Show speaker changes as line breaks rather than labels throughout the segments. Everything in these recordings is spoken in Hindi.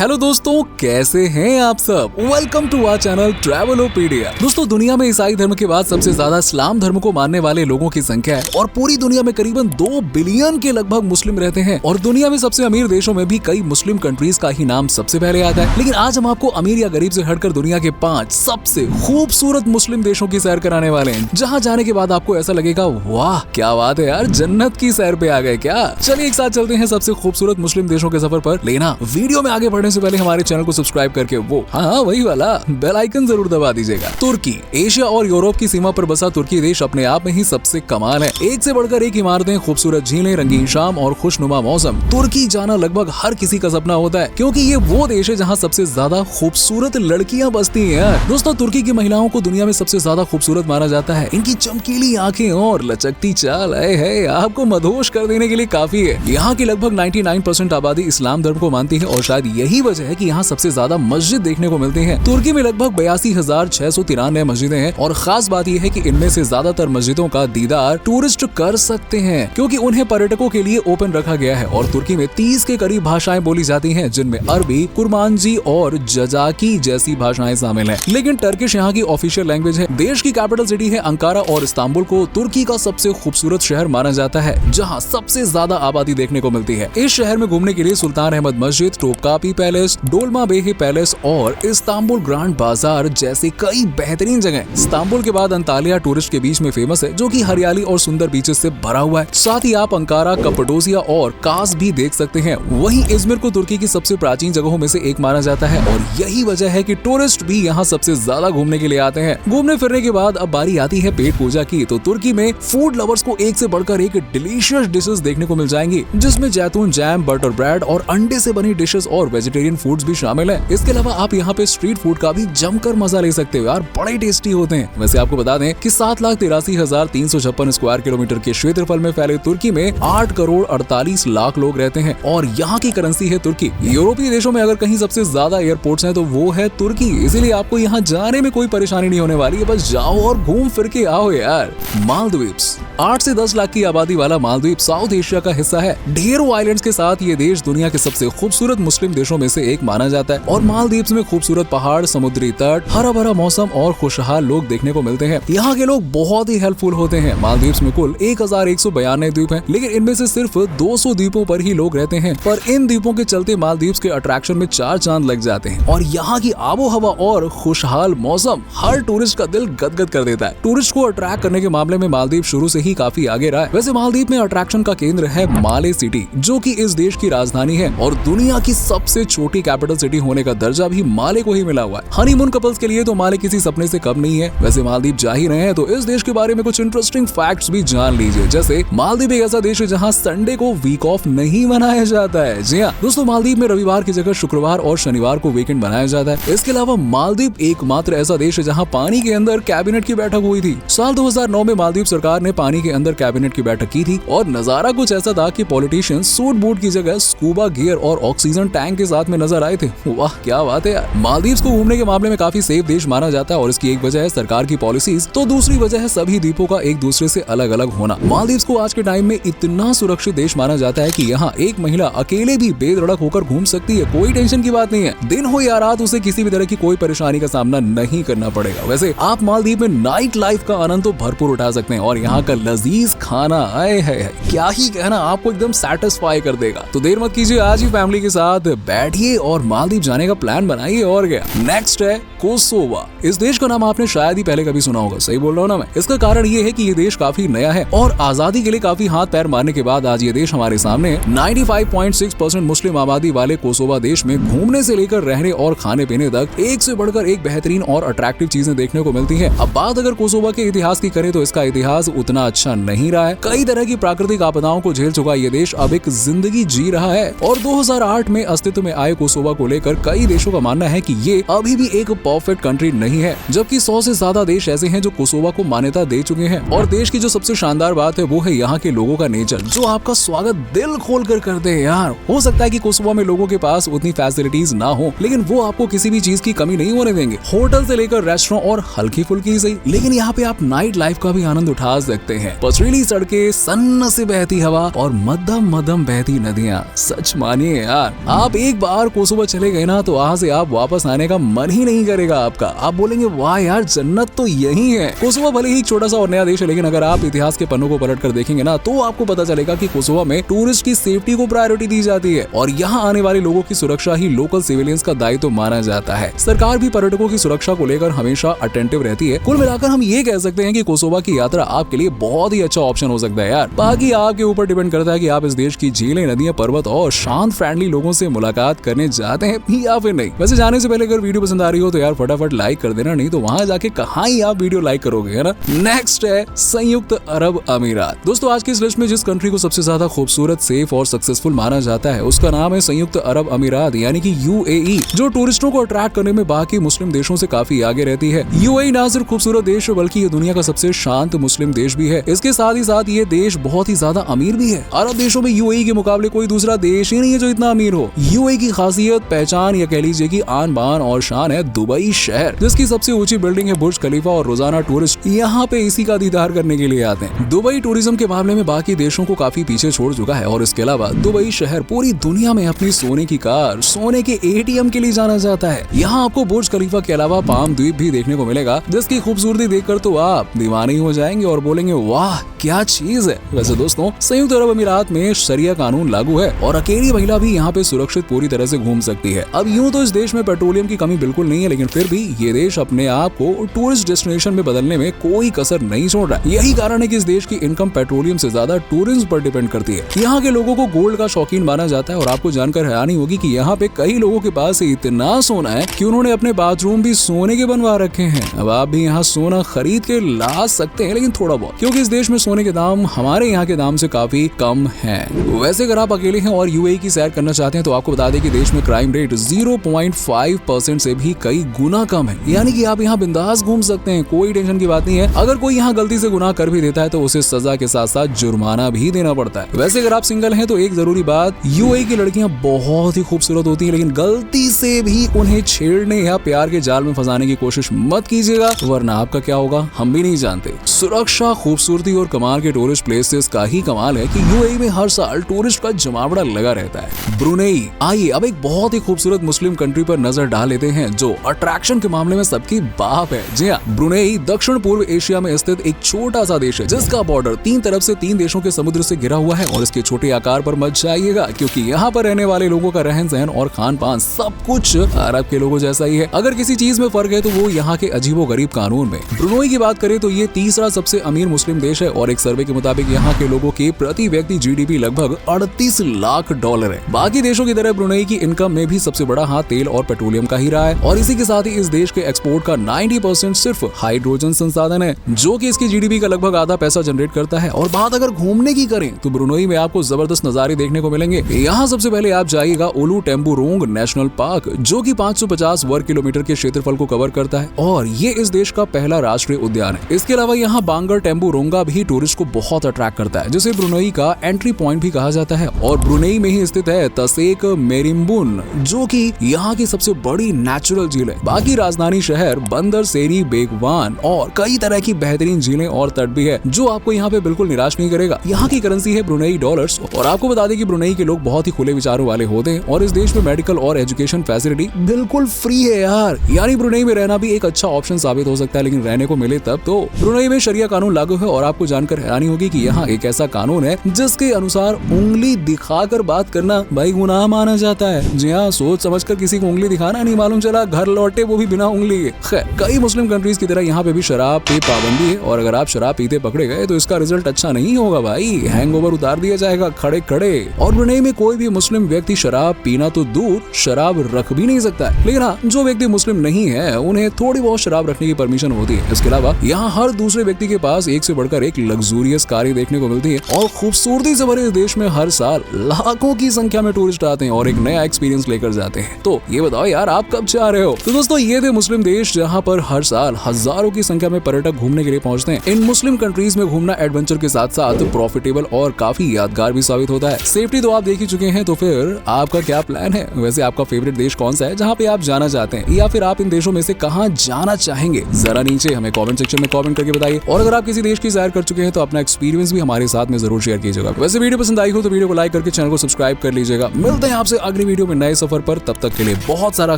हेलो दोस्तों, कैसे हैं आप सब। Welcome to our channel Travelopedia. दोस्तों, दुनिया में ईसाई धर्म के बाद सबसे ज्यादा इस्लाम धर्म को मानने वाले लोगों की संख्या है और पूरी दुनिया में करीबन 2 बिलियन के लगभग मुस्लिम रहते हैं। और दुनिया में सबसे अमीर देशों में भी कई मुस्लिम कंट्रीज का ही नाम सबसे पहले आता है। लेकिन आज हम आपको अमीर या गरीब से हटकर दुनिया के 5 सबसे खूबसूरत मुस्लिम देशों की सैर कराने वाले हैं, जहाँ जाने के बाद आपको ऐसा लगेगा, वाह क्या बात है यार, जन्नत की सैर पे आ गए क्या। चलिए एक साथ चलते हैं सबसे खूबसूरत मुस्लिम देशों के सफर पर। लेना वीडियो में आगे बढ़ने से पहले हमारे चैनल को सब्सक्राइब करके वही वाला बेल आइकन जरूर दबा दीजिएगा। तुर्की एशिया और यूरोप की सीमा पर बसा तुर्की देश अपने आप में ही सबसे कमाल है। एक से बढ़कर एक इमारतें, खूबसूरत झीलें, रंगीन शाम और खुशनुमा मौसम। तुर्की जाना लगभग हर किसी का सपना होता है, क्योंकि ये वो देश है जहाँ सबसे ज्यादा खूबसूरत लड़कियां बसती हैं। दोस्तों, तुर्की की महिलाओं को दुनिया में सबसे ज्यादा खूबसूरत माना जाता है। इनकी चमकीली आंखें और लचकती चाल है आपको मदहोश कर देने के लिए काफी है। यहाँ की लगभग 99% आबादी इस्लाम धर्म को मानती है और शायद यही वजह है कि यहाँ सबसे ज्यादा मस्जिद देखने को मिलती हैं। तुर्की में लगभग 82,693 मस्जिदें हैं और खास बात यह है कि इनमें से ज्यादातर मस्जिदों का दीदार टूरिस्ट कर सकते हैं, क्योंकि उन्हें पर्यटकों के लिए ओपन रखा गया है। और तुर्की में 30 के करीब भाषाएं बोली जाती हैं, जिनमें अरबी, कुर्मानजी और जजाकी जैसी भाषाएं शामिल हैं। लेकिन टर्किश यहाँ की ऑफिशियल लैंग्वेज है। देश की कैपिटल सिटी है अंकारा और इस्तांबुल को तुर्की का सबसे खूबसूरत शहर माना जाता है, जहाँ सबसे ज्यादा आबादी देखने को मिलती है। इस शहर में घूमने के लिए सुल्तान अहमद मस्जिद, टोपकापी पैलेस, डोलमाबेही पैलेस और इस्तांबुल ग्रांड बाजार जैसे कई बेहतरीन जगह। इस्तांबुल के बाद अंतालिया टूरिस्ट के बीच में फेमस है, जो कि हरियाली और सुंदर बीचेस से भरा हुआ है। साथ ही आप अंकारा, कप्पाडोसिया और कास भी देख सकते हैं। वहीं इजमिर को तुर्की की सबसे प्राचीन जगहों में से एक माना जाता है और यही वजह है कि टूरिस्ट भी यहाँ सबसे ज्यादा घूमने के लिए आते हैं। घूमने फिरने के बाद अब बारी आती है पेट पूजा की। तो तुर्की में फूड लवर्स को एक से बढ़कर एक डिलीशियस डिशेस देखने को मिल जाएंगी, जिसमें जैतून जैम, बटर ब्रेड और अंडे से बनी डिशेस और वेजिटेरियन फूड्स भी शामिल है। इसके अलावा आप यहाँ पे स्ट्रीट फूड का भी जमकर मजा ले सकते हो यार, बड़े टेस्टी होते हैं। वैसे आपको बता दें कि 7,83,356 स्क्वायर किलोमीटर के क्षेत्रफल में फैले तुर्की में 8 करोड़ 48 लाख लोग रहते हैं और यहाँ की करेंसी है तुर्की। यूरोपीय देशों में अगर कहीं सबसे ज्यादा एयरपोर्ट्स हैं तो वो है तुर्की, इसीलिए आपको यहाँ जाने में कोई परेशानी नहीं होने वाली है। बस जाओ और घूम फिर के आओ यार। मालदीव्स 8 से 10 लाख की आबादी वाला मालदीव साउथ एशिया का हिस्सा है। ढेरों आइलैंड्स के साथ ये देश दुनिया के सबसे खूबसूरत मुस्लिम देशों में से एक माना जाता है। और मालदीव्स में खूबसूरत पहाड़, समुद्री तट, हरा भरा मौसम और खुशहाल लोग देखने को मिलते हैं। यहाँ के लोग बहुत ही हेल्पफुल होते हैं। मालदीव्स में कुल 1192 द्वीप हैं, लेकिन इनमें से सिर्फ 200 द्वीपों पर ही लोग रहते हैं। पर इन द्वीपों के चलते मालदीव्स के अट्रैक्शन में 4 चांद लग जाते हैं। और यहाँ की आबो हवा और खुशहाल मौसम हर टूरिस्ट का दिल गदगद कर देता है। टूरिस्ट को अट्रैक्ट करने के मामले में मालदीव शुरू से ही काफी आगे रहा है। वैसे मालदीव में अट्रैक्शन का केंद्र है माले सिटी, जो कि इस देश की राजधानी है और दुनिया की सबसे छोटी कैपिटल सिटी होने का दर्जा भी माले को ही मिला हुआ है। हनीमून कपल्स के लिए तो माले किसी सपने से कम नहीं है। वैसे मालदीव जा ही रहे हैं तो इस देश के बारे में कुछ इंटरेस्टिंग फैक्ट्स भी जान लीजिए। जैसे मालदीव एक ऐसा देश है जहां संडे को वीक ऑफ नहीं मनाया जाता है। जी हाँ दोस्तों, मालदीव में रविवार की जगह शुक्रवार और शनिवार को वीकेंड मनाया जाता है। इसके अलावा मालदीव एकमात्र ऐसा देश है जहाँ पानी के अंदर कैबिनेट की बैठक हुई थी। साल 2009 में मालदीव सरकार ने पानी के अंदर कैबिनेट की बैठक की थी और नजारा कुछ ऐसा था कि पॉलिटिशियंस सूट बूट की जगह स्कूबा गियर और ऑक्सीजन टैंक के साथ में नजर आए थे। वाह क्या बात है यार। मालदीव्स को घूमने के मामले में काफी सेफ देश माना जाता है और इसकी एक वजह है सरकार की पॉलिसीज, तो दूसरी वजह है सभी द्वीपों का एक दूसरे से अलग अलग होना। मालदीव्स को आज के टाइम में इतना सुरक्षित देश माना जाता है कि यहाँ एक महिला अकेले भी बेधड़क होकर घूम सकती है, कोई टेंशन की बात नहीं है। दिन हो या रात उसे किसी भी तरह की कोई परेशानी का सामना नहीं करना पड़ेगा। वैसे आप मालदीव में नाइट लाइफ का आनंद तो भरपूर उठा सकते हैं और यहाँ का लजीज खाना आए है क्या ही कहना, आपको एकदम सेटिस्फाई कर देगा। तो देर मत कीजिए, आज ही फैमिली के साथ बैठिए और मालदीव जाने का प्लान बनाइए। और क्या नेक्स्ट है कोसोवा। इस देश का नाम आपने शायद ही पहले कभी सुना होगा, सही बोल रहा हूँ ना मैं। इसका कारण ये है कि ये देश काफी नया है और आजादी के लिए काफी हाथ पैर मारने के बाद आज ये देश हमारे सामने है। 95.6% मुस्लिम आबादी वाले कोसोवा देश में घूमने से लेकर रहने और खाने पीने तक एक से बढ़कर एक बेहतरीन और अट्रैक्टिव चीजें देखने को मिलती है। अब बात अगर कोसोवा के इतिहास की करें तो इसका इतिहास उतना अच्छा नहीं रहा है। कई तरह की प्राकृतिक आपदाओं को झेल चुका ये देश अब एक जिंदगी जी रहा है और 2008 में अस्तित्व में आए कोसोवा को लेकर कई देशों का मानना है कि ये अभी भी एक परफेक्ट कंट्री नहीं है, जबकि 100 से ज्यादा देश ऐसे हैं जो कोसोवा को मान्यता दे चुके हैं। और देश की जो सबसे शानदार बात है वो है यहाँ के लोगों का नेचर, जो आपका स्वागत दिल खोल कर करते हैं यार। हो सकता है कि कोसोवा में लोगों के पास उतनी फैसिलिटीज ना हो, लेकिन वो आपको किसी भी चीज की कमी नहीं होने देंगे। होटल से लेकर रेस्टोरेंट और हल्की फुल्की सही, लेकिन यहाँ पे आप नाइट लाइफ का भी आनंद उठा सकते हैं। पथरीली सड़कें, सन्न से बहती हवा और मध्यम मध्यम बहती नदियाँ। सच मानिए यार, आप एक बार कोसोवा चले गए ना तो वहाँ से आप वापस आने का मन ही नहीं करेगा आपका। आप बोलेंगे वाह यार, जन्नत तो यही है। कोसोवा भले ही एक छोटा सा और नया देश है, लेकिन अगर आप इतिहास के पन्नों को पलट कर देखेंगे ना तो आपको पता चलेगा कि कोसोवा में टूरिस्ट की सेफ्टी को प्रायोरिटी दी जाती है और यहाँ आने वाले लोगों की सुरक्षा ही लोकल सिविलियंस का दायित्व माना जाता है। सरकार भी पर्यटकों की सुरक्षा को लेकर हमेशा अटेंटिव रहती है। कुल मिलाकर हम ये कह सकते हैं कि कोसोवा की यात्रा आपके लिए बहुत ही अच्छा ऑप्शन हो सकता है यार। बाकी आपके ऊपर डिपेंड करता है कि आप इस देश की झीलें, नदियां, पर्वत और शांत फ्रेंडली लोगों से मुलाकात करने जाते हैं या फिर नहीं। वैसे जाने से पहले अगर वीडियो पसंद आ रही हो तो यार फटाफट लाइक कर देना, नहीं तो वहां जाके कहाँ ही आप वीडियो लाइक करोगे, है ना। नेक्स्ट है संयुक्त अरब अमीरात। दोस्तों आज की इस लिस्ट में जिस कंट्री को सबसे ज्यादा खूबसूरत, सेफ और सक्सेसफुल माना जाता है उसका नाम है संयुक्त अरब अमीरात यानी कि UAE, जो टूरिस्टों को अट्रैक्ट करने में बाकी मुस्लिम देशों से काफी आगे रहती है। UAE ना सिर्फ खूबसूरत देश है बल्कि ये दुनिया का सबसे शांत मुस्लिम देश भी है। इसके साथ ही साथ ये देश बहुत ही ज्यादा अमीर भी है। अरब देशों में UAE के मुकाबले कोई दूसरा देश ही नहीं है जो इतना अमीर हो। UAE की खासियत, पहचान या कह लीजिए की आन बान और शान है दुबई शहर, जिसकी सबसे ऊंची बिल्डिंग है बुर्ज खलीफा और रोजाना टूरिस्ट यहाँ पे इसी का दीदार करने के लिए आते हैं। दुबई टूरिज्म के मामले में बाकी देशों को काफी पीछे छोड़ चुका है और इसके अलावा दुबई शहर पूरी दुनिया में अपनी सोने की कार, सोने के ATM के लिए जाना जाता है। यहाँ आपको बुर्ज खलीफा के अलावा पाम द्वीप भी देखने को मिलेगा, जिसकी खूबसूरती देखकर तो आप दीवाने हो जाएंगे और बोलेंगे वाह क्या चीज है। वैसे दोस्तों संयुक्त अरब अमीरात में शरिया कानून लागू है और अकेली महिला भी यहाँ पे सुरक्षित पूरी तरह से घूम सकती है। अब यूँ तो इस देश में पेट्रोलियम की कमी बिल्कुल नहीं है, लेकिन फिर भी ये देश अपने आप को टूरिस्ट डेस्टिनेशन में बदलने में कोई कसर नहीं छोड़ रहा। यही कारण है कि इस देश की इनकम पेट्रोलियम से ज्यादा टूरिज्म पर डिपेंड करती है। यहाँ के लोगों को गोल्ड का शौकीन माना जाता है और आपको जानकर हैरानी होगी कि यहाँ पे कई लोगों के पास इतना सोना है कि उन्होंने अपने बाथरूम भी सोने के बनवा रखे हैं। अब आप भी यहाँ सोना खरीद के ला सकते हैं, लेकिन थोड़ा बहुत, क्योंकि इस देश में सोने के दाम हमारे यहाँ के दाम से काफी कम है। वैसे अगर आप अकेले हैं और UAE की सैर करना चाहते हैं तो आपको बता दें कि देश में क्राइम रेट 0.5% से भी कई गुना कम है, यानी कि आप यहाँ बिंदास घूम सकते हैं, कोई टेंशन की बात नहीं है। अगर कोई यहाँ गलती से गुनाह कर भी देता है तो उसे सजा के साथ साथ जुर्माना भी देना पड़ता है। वैसे अगर आप सिंगल हैं तो एक जरूरी बात, UAE की लड़कियां बहुत ही खूबसूरत होती हैं, लेकिन गलती से भी उन्हें छेड़ने या प्यार के जाल में फंसाने की कोशिश मत कीजिएगा, वरना आपका क्या होगा हम भी नहीं जानते। सुरक्षा, खूबसूरती और कमाल के टूरिस्ट प्लेसेस का ही कमाल है कि UAE में हर साल टूरिस्ट का जमावड़ा लगा रहता है। ब्रुनेई, आइए अब एक बहुत ही खूबसूरत मुस्लिम कंट्री पर नजर डाल लेते हैं जो अट्रैक्शन के मामले में सबकी बाप है। जी हाँ, ब्रुनेई दक्षिण पूर्व एशिया में स्थित एक छोटा सा देश है जिसका बॉर्डर 3 तरफ से 3 देशों के समुद्र से घिरा हुआ है। और इसके छोटे आकार पर मत जाइएगा, क्योंकि यहाँ पर रहने वाले लोगों का रहन सहन और खान पान सब कुछ अरब के लोगों जैसा ही है। अगर किसी चीज में फर्क है तो वो यहाँ के अजीबो गरीब कानून में। ब्रुनेई की बात करें तो ये तीसरा सबसे अमीर मुस्लिम देश है और एक सर्वे के मुताबिक यहाँ के लोगों के प्रति व्यक्ति GDP लगभग 38 लाख डॉलर है। बाकी देशों की तरह ब्रुनेई की इनकम में भी सबसे बड़ा हाथ तेल और पेट्रोलियम का ही रहा है और इसी के साथ ही इस देश के एक्सपोर्ट का 90% सिर्फ हाइड्रोजन संसाधन है, जो कि इसकी GDP का लगभग आधा पैसा जनरेट करता है। और बात अगर घूमने की करें तो ब्रुनेई में आपको जबरदस्त नजारे देखने को मिलेंगे। यहाँ सबसे पहले आप जाइएगा उलू टेम्बुरोंग नेशनल पार्क, जो कि 550 वर्ग किलोमीटर के क्षेत्रफल को कवर करता है और ये इस देश का पहला राष्ट्रीय उद्यान है। इसके अलावा यहाँ बांगर टेम्बुरोंगा भी टूरिस्ट को बहुत अट्रैक्ट करता है, जिसे ब्रुनेई का एंट्री पॉइंट भी कहा जाता है। और ब्रुनेई में ही स्थित है तसेक मेरिम्बुन, जो कि यहाँ की सबसे बड़ी नेचुरल झील है। बाकी राजधानी शहर बंदर सेरी बेगवान और कई तरह की बेहतरीन झीलें और तट भी है, जो आपको यहाँ पे बिल्कुल निराश नहीं करेगा। यहाँ की करेंसी है ब्रुनेई डॉलर्स और आपको बता दें कि ब्रुनेई के लोग बहुत ही खुले विचारों वाले होते हैं और इस देश में मेडिकल और एजुकेशन फैसिलिटी बिल्कुल फ्री है यार। यानी ब्रुनेई में रहना भी एक अच्छा ऑप्शन साबित हो सकता है, लेकिन रहने को मिले तब तो। ब्रुनेई में शरिया कानून लागू है और आपको जानकर हैरानी होगी कि यहाँ एक ऐसा कानून है जिसके अनुसार उंगली दिखाकर बात करना भाई गुनाह माना जाता है। जी हाँ, सोच समझकर किसी को उंगली दिखाना नहीं, मालूम चला घर लौटे वो भी बिना उंगली के। खैर, कई मुस्लिम कंट्रीज की तरह यहाँ पे भी शराब पे पाबंदी है और अगर आप शराब पीते पकड़े गए तो इसका रिजल्ट अच्छा नहीं होगा भाई, हैंगओवर उतार दिया जाएगा खड़े खड़े। और ब्रुनेई में कोई भी मुस्लिम व्यक्ति शराब पीना तो दूर शराब रख भी नहीं सकता है, लेकिन हाँ, जो व्यक्ति मुस्लिम नहीं है उन्हें थोड़ी बहुत शराब रखने की परमिशन होती है। इसके अलावा यहाँ हर दूसरे व्यक्ति के पास एक से बढ़कर एक लग्जूरियस कारें देखने को मिलती है और खूबसूरती से भरे इस देश में हर साल लाखों की संख्या में टूरिस्ट आते हैं और एक नया एक्सपीरियंस लेकर जाते हैं। तो ये बताओ यार, आप कब जा रहे हो? तो दोस्तों ये थे मुस्लिम देश जहाँ पर हर साल हजारों की संख्या में पर्यटक घूमने के लिए पहुँचते हैं। इन मुस्लिम कंट्रीज में घूमना एडवेंचर के साथ साथ प्रॉफिटेबल और काफी यादगार भी साबित होता है। सेफ्टी तो आप देख ही चुके हैं, तो फिर आपका क्या प्लान है? वैसे आपका फेवरेट देश कौन सा है जहाँ पे आप जाना चाहते हैं, या फिर आप इन देशों में से कहाँ जाना चाहेंगे? जरा नीचे हमें कमेंट सेक्शन में कमेंट करके बताइए। और अगर आप किसी देश की सैर कर चुके हैं तो अपना एक्सपीरियंस भी हमारे साथ में जरूर शेयर कीजिएगा। वैसे वीडियो पसंद आई हो तो वीडियो को लाइक करके चैनल को सब्सक्राइब कर लीजिएगा। मिलते हैं आपसे अगली वीडियो में नए सफर पर। तब तक के लिए बहुत सारा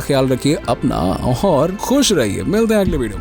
ख्याल रखिए अपना और खुश रहिए। मिलते हैं अगले वीडियो।